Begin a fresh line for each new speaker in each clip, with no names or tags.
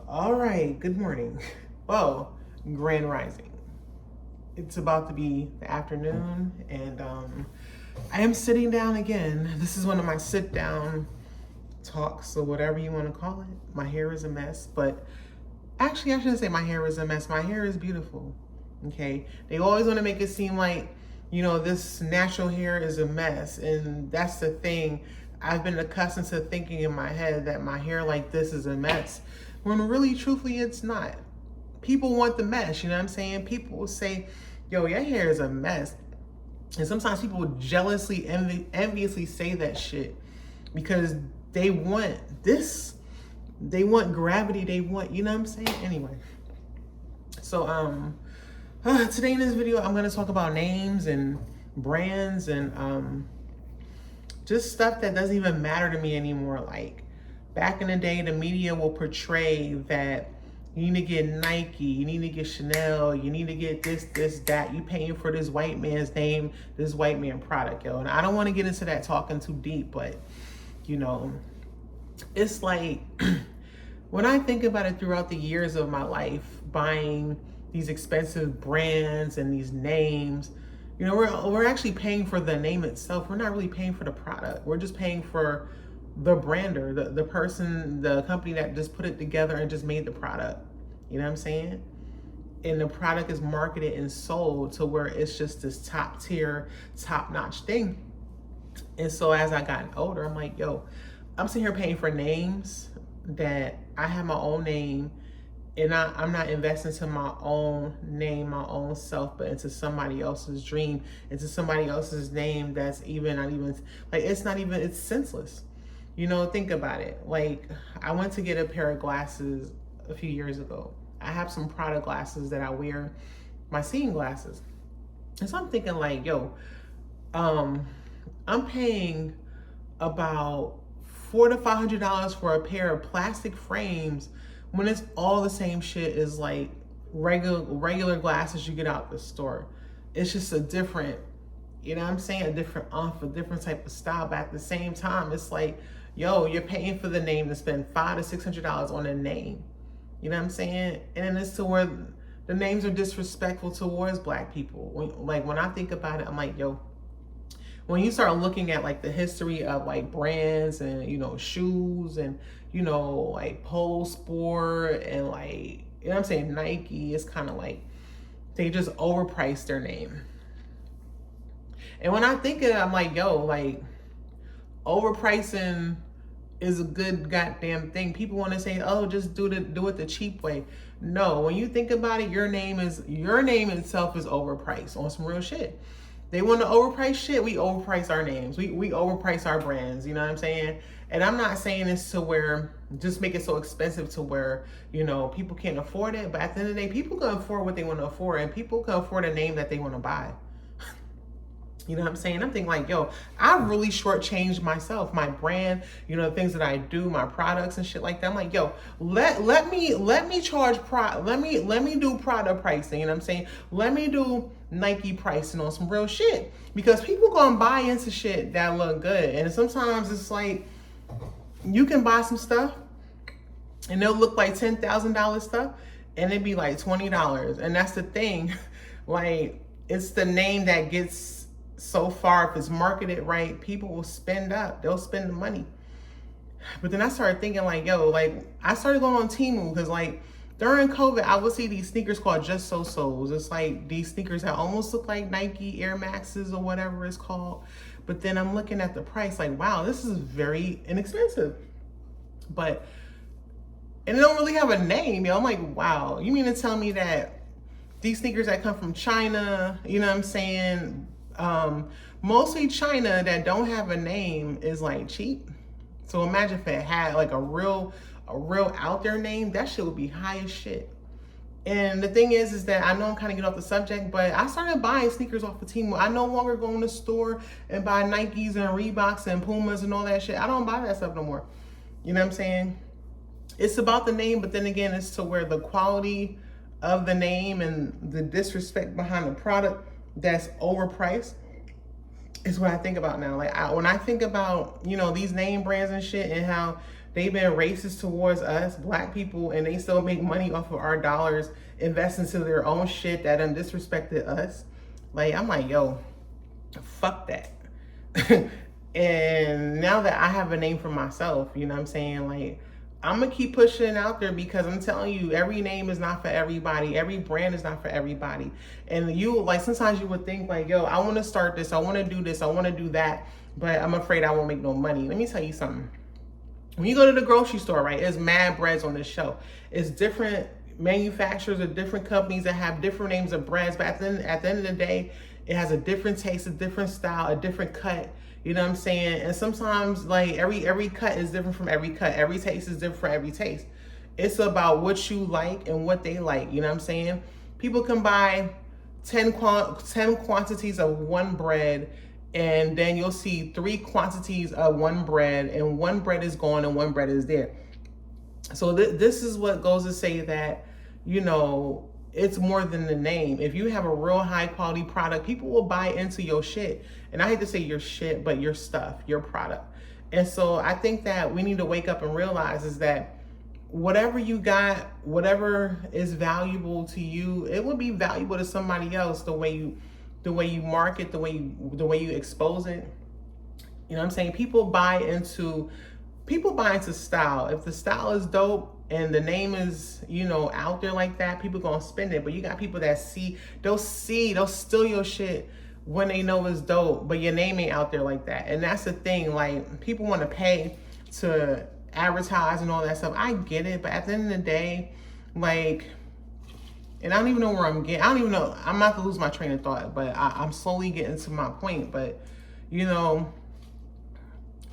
All right, good morning. Well, grand rising. It's about to be the afternoon, and I am sitting down again. This is one of my sit down talks, or whatever you want to call it. My hair is a mess, but actually, I shouldn't say my hair is a mess. My hair is beautiful. Okay, they always want to make it seem like, this natural hair is a mess, and that's the thing. I've been accustomed to thinking in my head that my hair like this is a mess, when really, truthfully, it's not. People want the mess, you know what I'm saying? People will say, yo, your hair is a mess. And sometimes people will jealously, enviously say that shit because they want this. They want gravity. They want, you know what I'm saying? Anyway. So, today in this video, I'm going to talk about names and brands and just stuff that doesn't even matter to me anymore. Like, back in the day, the media will portray that you need to get Nike, you need to get Chanel, you need to get this, that. You paying for this white man's name, this white man product, yo. And I don't want to get into that talking too deep, but, it's like, when I think about it throughout the years of my life, buying these expensive brands and these names, we're actually paying for the name itself. We're not really paying for the product. We're just paying for the brander, the person, the company that just put it together and just made the product. You know what I'm saying? And the product is marketed and sold to where it's just this top tier, top notch thing. And so as I gotten older, I'm like, yo, I'm sitting here paying for names that I have my own name, and I'm not investing into my own name, my own self, but into somebody else's dream, into somebody else's name that's even not even, like, it's senseless. Think about it. Like, I went to get a pair of glasses a few years ago. I have some Prada glasses that I wear, my seeing glasses. And so I'm thinking like, yo, I'm paying about $400 to $500 for a pair of plastic frames when it's all the same shit as like regular glasses you get out the store. It's just a different, you know what I'm saying, a different a different type of style. But at the same time, it's like, yo, you're paying for the name to spend $500 to $600 on a name. You know what I'm saying? And then it's to where the names are disrespectful towards Black people. When I think about it, I'm like, yo, when you start looking at like the history of like brands and shoes and like Polo Sport and like, you know what I'm saying, Nike, it's kind of like they just overpriced their name. And when I think of it, I'm like, yo, like, overpricing is a good goddamn thing. People want to say, oh, just do it the cheap way. No, when you think about it, your name itself is overpriced on some real shit. They want to overprice shit. We overprice our names. We overprice our brands. You know what I'm saying? And I'm not saying this to where just make it so expensive to where people can't afford it. But at the end of the day, people can afford what they want to afford, and people can afford a name that they want to buy. You know what I'm saying? I'm thinking like, yo, I really shortchanged myself, my brand, the things that I do, my products and shit like that. I'm like, yo, let me charge let me do product pricing. You know what I'm saying? Let me do Nike pricing on some real shit, because people gonna buy into shit that look good. And sometimes it's like, you can buy some stuff and they'll look like $10,000 stuff and it'd be like $20. And that's the thing. Like, it's the name that gets so far. If it's marketed right, people will spend up. They'll spend the money. But then I started thinking like, yo, like, I started going on Temu because like during COVID, I would see these sneakers called Just So Soles. It's like these sneakers that almost look like Nike Air Maxes or whatever it's called. But then I'm looking at the price like, wow, this is very inexpensive. And it don't really have a name, yo. I'm like, wow, you mean to tell me that these sneakers that come from China, you know what I'm saying, mostly China, that don't have a name is like cheap? So imagine if it had like a real out there name, that shit would be high as shit. And the thing is that I know I'm kind of getting off the subject, but I started buying sneakers off of Temu. I no longer go in the store and buy Nikes and Reeboks and Pumas and all that shit. I don't buy that stuff no more. You know what I'm saying? It's about the name, but then again, it's to where the quality of the name and the disrespect behind the product that's overpriced is what I think about now. Like, when I think about these name brands and shit and how they've been racist towards us, black people, and they still make money off of our dollars, invest into their own shit that done disrespected us. Like, I'm like, yo, fuck that. And now that I have a name for myself, you know what I'm saying? Like, I'm gonna keep pushing it out there because I'm telling you, every name is not for everybody. Every brand is not for everybody. And you, like, sometimes you would think like, yo, I want to start this, I want to do this, I want to do that, but I'm afraid I won't make no money. Let me tell you something. When you go to the grocery store, right, there's mad breads on the shelf. It's different manufacturers or different companies that have different names of breads, but at the end of the day, it has a different taste, a different style, a different cut. You know what I'm saying? And sometimes, like, every cut is different from every cut. Every taste is different for every taste. It's about what you like and what they like. You know what I'm saying? People can buy 10 quantities of one bread, and then you'll see 3 quantities of one bread, and one bread is gone and one bread is there. So this is what goes to say that, you know, it's more than the name. If you have a real high quality product, people will buy into your shit. And I hate to say your shit, but your stuff, your product. And so I think that we need to wake up and realize is that whatever you got, whatever is valuable to you, it will be valuable to somebody else. The way you market, the way you expose it. You know what I'm saying? People buy into style. If the style is dope and the name is, you know, out there like that, people gonna spend it. But you got people that they'll steal your shit when they know it's dope, but your name ain't out there like that. And that's the thing, like, people want to pay to advertise and all that stuff. I get it, but at the end of the day, like, and I don't even know where I'm getting, I don't even know, I'm about to lose my train of thought, but I'm slowly getting to my point. But, you know,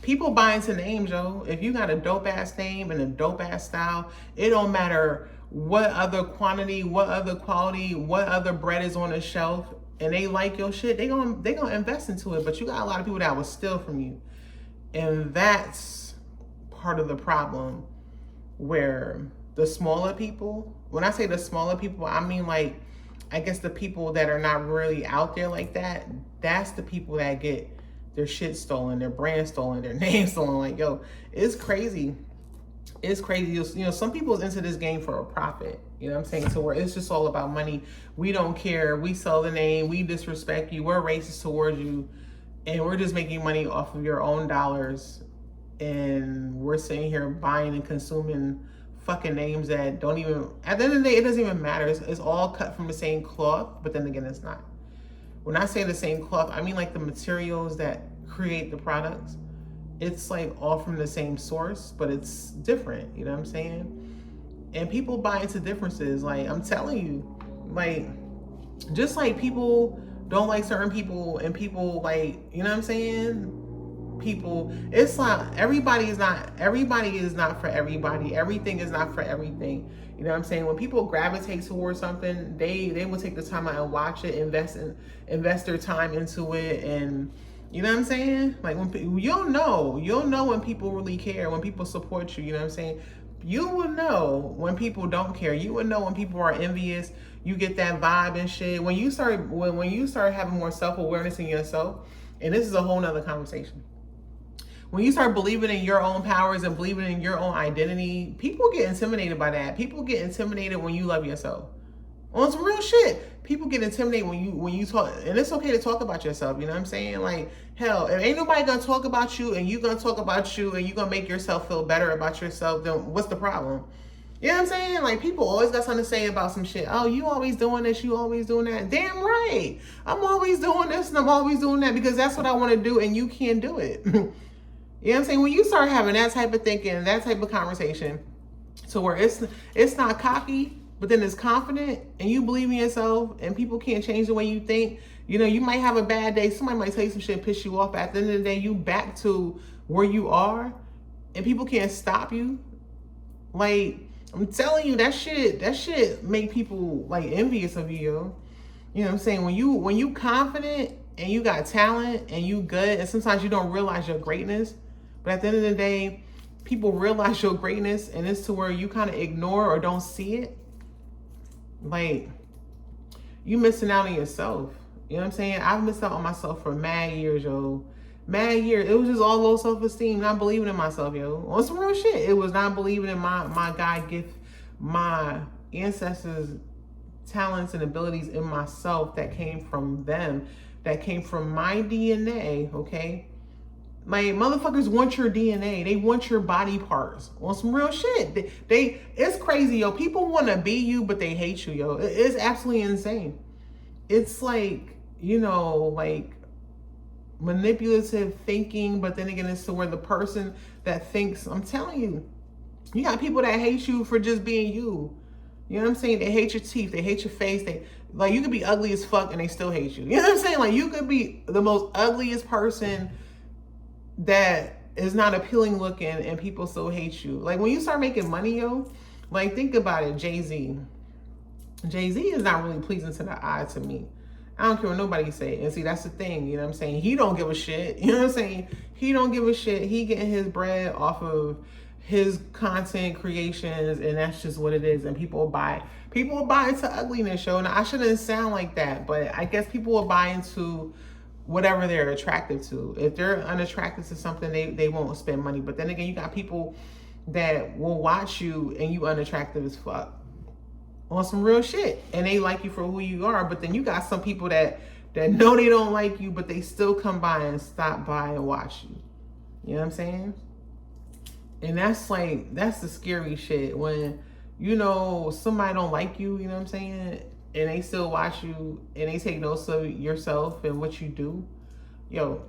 people buy into names, yo. If you got a dope ass name and a dope ass style, it don't matter what other quantity, what other quality, what other bread is on the shelf, and they like your shit, they gonna invest into it. But you got a lot of people that will steal from you. And that's part of the problem, where the smaller people, when I say the smaller people, I mean, like, I guess the people that are not really out there like that, that's the people that get their shit stolen, their brand stolen, their name stolen. Like, yo, it's crazy. It's crazy. You know, some people's into this game for a profit. You know what I'm saying? So where it's just all about money. We don't care. We sell the name. We disrespect you. We're racist towards you. And we're just making money off of your own dollars. And we're sitting here buying and consuming fucking names that don't even, at the end of the day, it doesn't even matter. It's all cut from the same cloth, but then again, it's not. When I say the same cloth, I mean like the materials that create the products. It's like all from the same source, but it's different, you know what I'm saying? And people buy into differences. Like, I'm telling you, like, just like people don't like certain people, and people, like, you know what I'm saying? People, it's not, everybody is not for everybody. Everything is not for everything. You know what I'm saying? When people gravitate towards something, they will take the time out and watch it, invest their time into it. And you know what I'm saying? Like, when you'll know when people really care, when people support you. You know what I'm saying? You will know when people don't care. You will know when people are envious. You get that vibe and shit. When you start having more self-awareness in yourself, and this is a whole nother conversation. When you start believing in your own powers and believing in your own identity, people get intimidated by that. People get intimidated when you love yourself. On some real shit. People get intimidated when you talk, and it's okay to talk about yourself, you know what I'm saying? Like, hell, if ain't nobody gonna talk about you and you gonna talk about you and you gonna make yourself feel better about yourself, then what's the problem? You know what I'm saying? Like, people always got something to say about some shit. Oh, you always doing this, you always doing that. Damn right. I'm always doing this and I'm always doing that because that's what I want to do and you can't do it. You know what I'm saying? When you start having that type of thinking, that type of conversation, to where it's not cocky, but then it's confident, and you believe in yourself, and people can't change the way you think. You know, you might have a bad day. Somebody might tell you some shit, piss you off. But at the end of the day, you back to where you are, and people can't stop you. Like, I'm telling you, that shit make people, like, envious of you, yo. You know what I'm saying? When you confident and you got talent and you good, and sometimes you don't realize your greatness, but at the end of the day, people realize your greatness, and it's to where you kind of ignore or don't see it. Like, you missing out on yourself. You know what I'm saying? I've missed out on myself for mad years, yo. mad years. It was just all low self-esteem, not believing in myself, yo. On some real shit. It was not believing in my God gift, my ancestors' talents and abilities in myself that came from them, that came from my DNA, okay? Like, motherfuckers want your DNA. They want your body parts. On some real shit. It's crazy, yo. People want to be you, but they hate you, yo. It's absolutely insane. It's like, like manipulative thinking, but then again, it's to where the person that thinks, I'm telling you, you got people that hate you for just being you. You know what I'm saying? They hate your teeth. They hate your face. Like, you could be ugly as fuck and they still hate you. You know what I'm saying? Like, you could be the most ugliest person that is not appealing looking and people still hate you. Like, when you start making money, yo, like, think about it. Jay-Z is not really pleasing to the eye to me. I don't care what nobody say. And see, that's the thing, you know what I'm saying? He don't give a shit. You know what I'm saying? He don't give a shit. He getting his bread off of his content creations, and that's just what it is. And people buy into ugliness, yo. And I shouldn't sound like that, but I guess people will buy into whatever they're attracted to. If they're unattracted to something, they won't spend money. But then again, you got people that will watch you and you unattractive as fuck on some real shit, and they like you for who you are. But then you got some people that know they don't like you, but they still come by and stop by and watch you. You know what I'm saying? And that's the scary shit, when somebody don't like you, you know what I'm saying, and they still watch you and they take notes of yourself and what you do. Yo,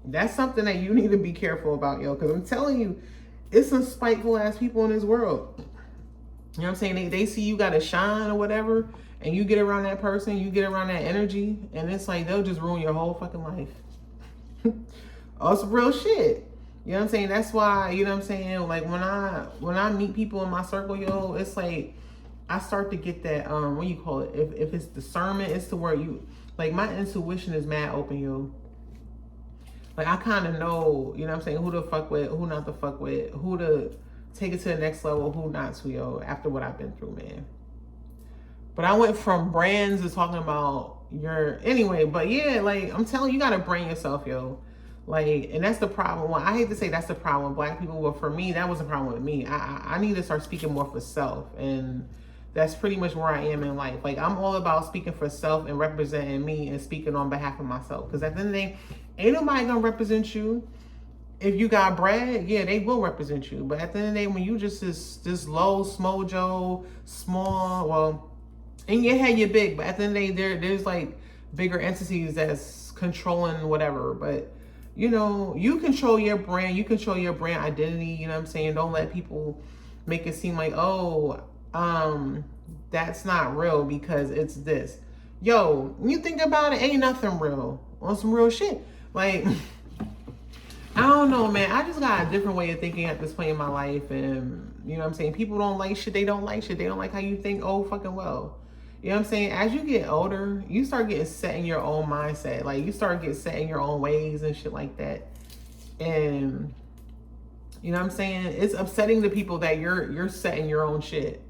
that's something that you need to be careful about, yo, because I'm telling you, it's some spiteful ass people in this world. You know what I'm saying? They see you got to shine or whatever, and you get around that person, you get around that energy, and it's like they'll just ruin your whole fucking life. Oh, it's real shit. You know what I'm saying? That's why, you know what I'm saying? Like, when I meet people in my circle, yo, it's like I start to get that, what do you call it? If it's discernment, it's to where like, my intuition is mad open, yo. Like, I kind of know, you know what I'm saying, who to fuck with, who not to fuck with, who to take it to the next level, who not to, yo, after what I've been through, man. But I went from brands to talking about anyway, but yeah, like, I'm telling you, you gotta brand yourself, yo. Like, and that's the problem. Well, I hate to say that's the problem with Black people, but for me, that was a problem with me. I need to start speaking more for self, and that's pretty much where I am in life. Like, I'm all about speaking for self and representing me and speaking on behalf of myself. Because at the end of the day, ain't nobody gonna represent you. If you got bread, yeah, they will represent you. But at the end of the day, when you just this low, smojo, small, well, in your head you're big, but at the end of the day, there's like bigger entities that's controlling whatever. But you control your brand, you control your brand identity, you know what I'm saying? Don't let people make it seem like, oh, that's not real because it's this. Yo, when you think about it, ain't nothing real. On some real shit. Like, I don't know, man. I just got a different way of thinking at this point in my life. And, you know what I'm saying? People don't like shit. They don't like shit. They don't like how you think. Oh, fucking well. You know what I'm saying? As you get older, you start getting set in your own mindset. Like, you start getting set in your own ways and shit like that. And, you know what I'm saying? It's upsetting to people that you're set in your own shit.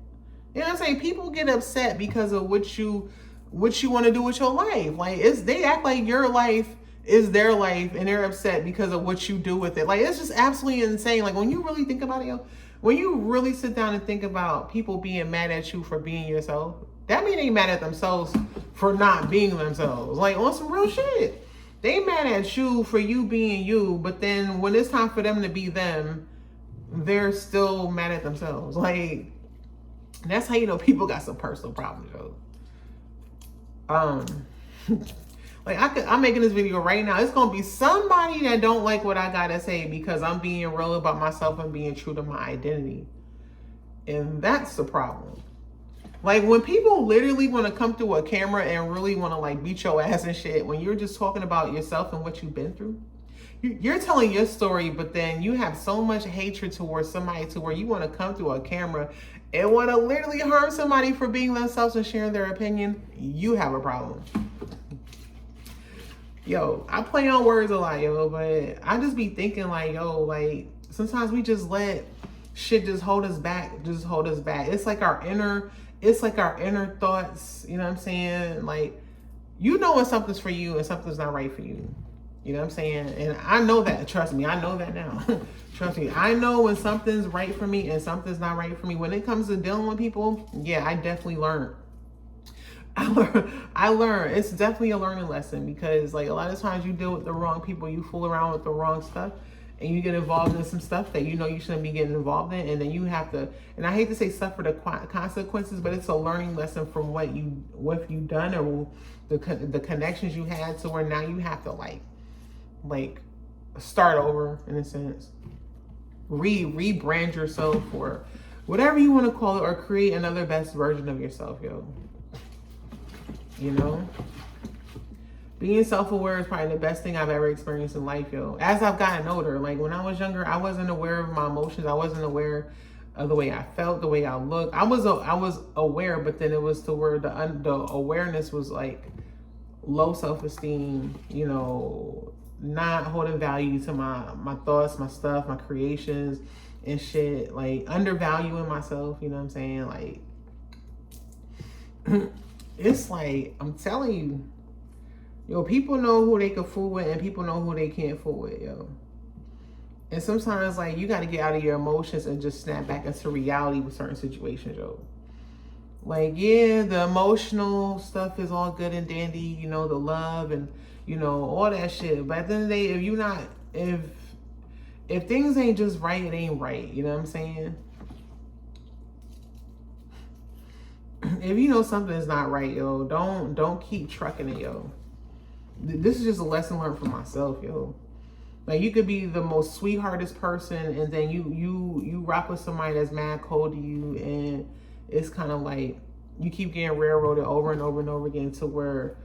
You know what I'm saying? People get upset because of what you want to do with your life. Like, they act like your life is their life, and they're upset because of what you do with it. Like, it's just absolutely insane. Like, when you really think about it, when you really sit down and think about people being mad at you for being yourself, that means they mad at themselves for not being themselves. Like, on some real shit. They mad at you for you being you, but then when it's time for them to be them, they're still mad at themselves. Like, that's how you know people got some personal problems, yo. Like, I'm making this video right now. It's gonna be somebody that don't like what I gotta say because I'm being real about myself and being true to my identity. And that's the problem. Like, when people literally want to come through a camera and really want to, like, beat your ass and shit, when you're just talking about yourself and what you've been through, you're telling your story, but then you have so much hatred towards somebody to where you want to come through a camera and want to literally harm somebody for being themselves and sharing their opinion. You have a problem. Yo, I play on words a lot, yo, but I just be thinking, like, yo, like, sometimes we just let shit just hold us back. It's like our inner thoughts, you know what I'm saying? Like, you know when something's for you and something's not right for you. You know what I'm saying? And I know that, trust me, I know that now. Trust me, I know when something's right for me and something's not right for me. When it comes to dealing with people, yeah, I definitely learned. I learned. It's definitely a learning lesson, because like a lot of times you deal with the wrong people, you fool around with the wrong stuff, and you get involved in some stuff that you know you shouldn't be getting involved in, and then you have to, and I hate to say suffer the consequences, but it's a learning lesson from what you've done, or the connections you had, to where now you have to like start over in a sense, rebrand yourself, or whatever you want to call it, or create another best version of yourself, yo. You know, being self-aware is probably the best thing I've ever experienced in life, yo. As I've gotten older, like when I was younger, I wasn't aware of my emotions. I wasn't aware of the way I felt, the way I looked. I was aware, but then it was to where the awareness was like low self-esteem, you know, not holding value to my thoughts, my stuff, my creations and shit, like undervaluing myself, you know what I'm saying? Like, it's like, I'm telling you, yo, people know who they can fool with and people know who they can't fool with, yo. And sometimes, like, you got to get out of your emotions and just snap back into reality with certain situations, yo. Like, yeah, the emotional stuff is all good and dandy, you know, the love and, you know, all that shit. But at the end of the day, if you not, if things ain't just right, it ain't right. You know what I'm saying? If you know something is not right, yo, don't keep trucking it, yo. This is just a lesson learned for myself, yo. Like, you could be the most sweetheartest person, and then you rock with somebody that's mad cold to you, and it's kind of like you keep getting railroaded over and over and over again, to where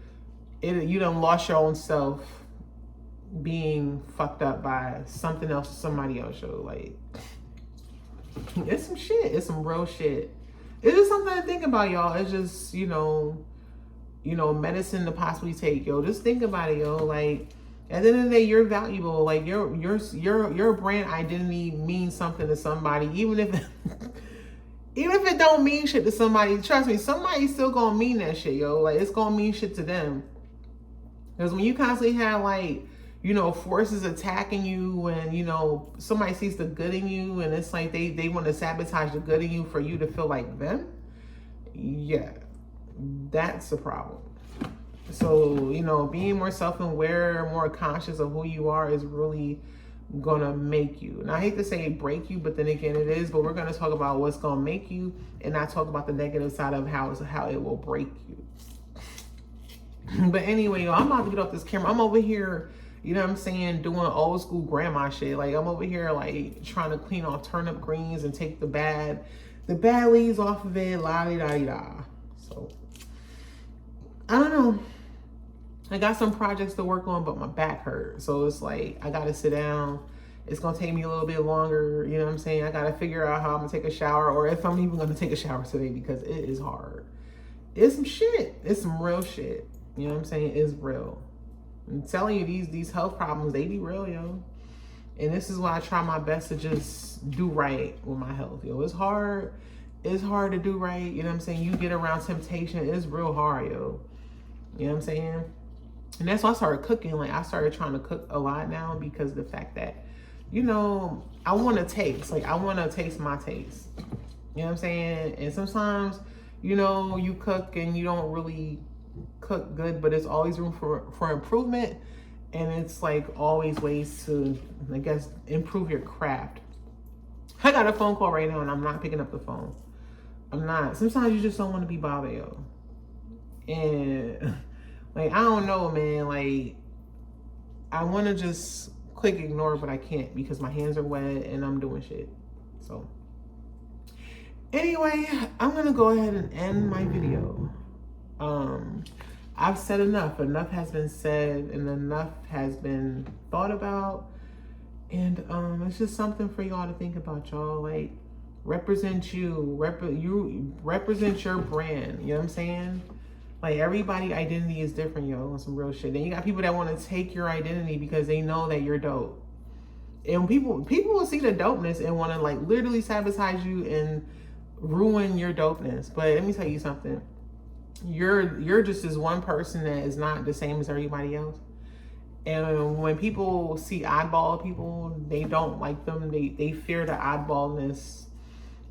you done lost your own self, being fucked up by something else or somebody else, yo. Like, it's some shit. It's some real shit. It's just something to think about, y'all. It's just, you know, medicine to possibly take, yo. Just think about it, yo. Like, at the end of the day, you're valuable. Like, your brand identity means something to somebody, even if it don't mean shit to somebody. Trust me, somebody's still gonna mean that shit, yo. Like, it's gonna mean shit to them. Because when you constantly have, like, you know, forces attacking you, and, you know, somebody sees the good in you, and it's like they want to sabotage the good in you for you to feel like them, yeah, that's a problem. So, you know, being more self-aware, more conscious of who you are is really gonna make you, and I hate to say break you, but then again it is, but we're gonna talk about what's gonna make you and not talk about the negative side of how it will break you. But anyway, yo, I'm about to get off this camera. I'm over here, you know what I'm saying, doing old school grandma shit. Like, I'm over here like trying to clean off turnip greens and take the bad leaves off of it, la-di-da-di-da. So, I don't know. I got some projects to work on, but my back hurts. So it's like, I gotta sit down. It's gonna take me a little bit longer, you know what I'm saying? I gotta figure out how I'm gonna take a shower, or if I'm even gonna take a shower today, because it is hard. It's some shit. It's some real shit. You know what I'm saying? It's real. I'm telling you, these health problems, they be real, yo. And this is why I try my best to just do right with my health, yo. It's hard. It's hard to do right. You know what I'm saying? You get around temptation. It's real hard, yo. You know what I'm saying? And that's why I started cooking. Like, I started trying to cook a lot now, because the fact that, you know, I want to taste. Like, I want to taste my taste. You know what I'm saying? And sometimes, you know, you cook and you don't really cook good, but it's always room for improvement, and it's like always ways to, I guess, improve your craft. I got a phone call right now and I'm not picking up the phone. I'm not. Sometimes you just don't want to be bothered, yo. And like, I don't know, man. Like, I want to just click ignore, but I can't, because my hands are wet and I'm doing shit. So anyway, I'm gonna go ahead and end my video. I've said enough. Enough has been said and enough has been thought about. And it's just something for y'all to think about, y'all. Like, represent you. You represent your brand. You know what I'm saying? Like, everybody identity is different, yo. Some real shit. Then you got people that want to take your identity because they know that you're dope. And people will see the dopeness and want to, like, literally sabotage you and ruin your dopeness. But let me tell you something. You're just this one person that is not the same as everybody else. And when people see oddball people, they don't like them. They fear the oddballness.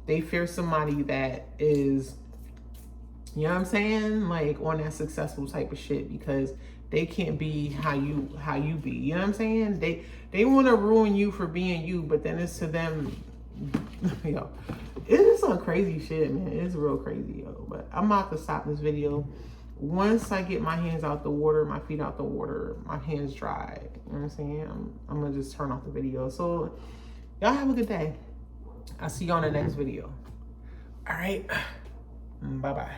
They fear somebody that is, you know what I'm saying, like on that successful type of shit, because they can't be how you be. You know what I'm saying? They want to ruin you for being you, but then it's to them. Yo, it's some crazy shit, man. It's real crazy, yo. But I'm about to stop this video. Once I get my hands out the water, my feet out the water, my hands dry. You know what I'm saying? I'm gonna just turn off the video. So y'all have a good day. I'll see you on the next video. All right. Bye-bye.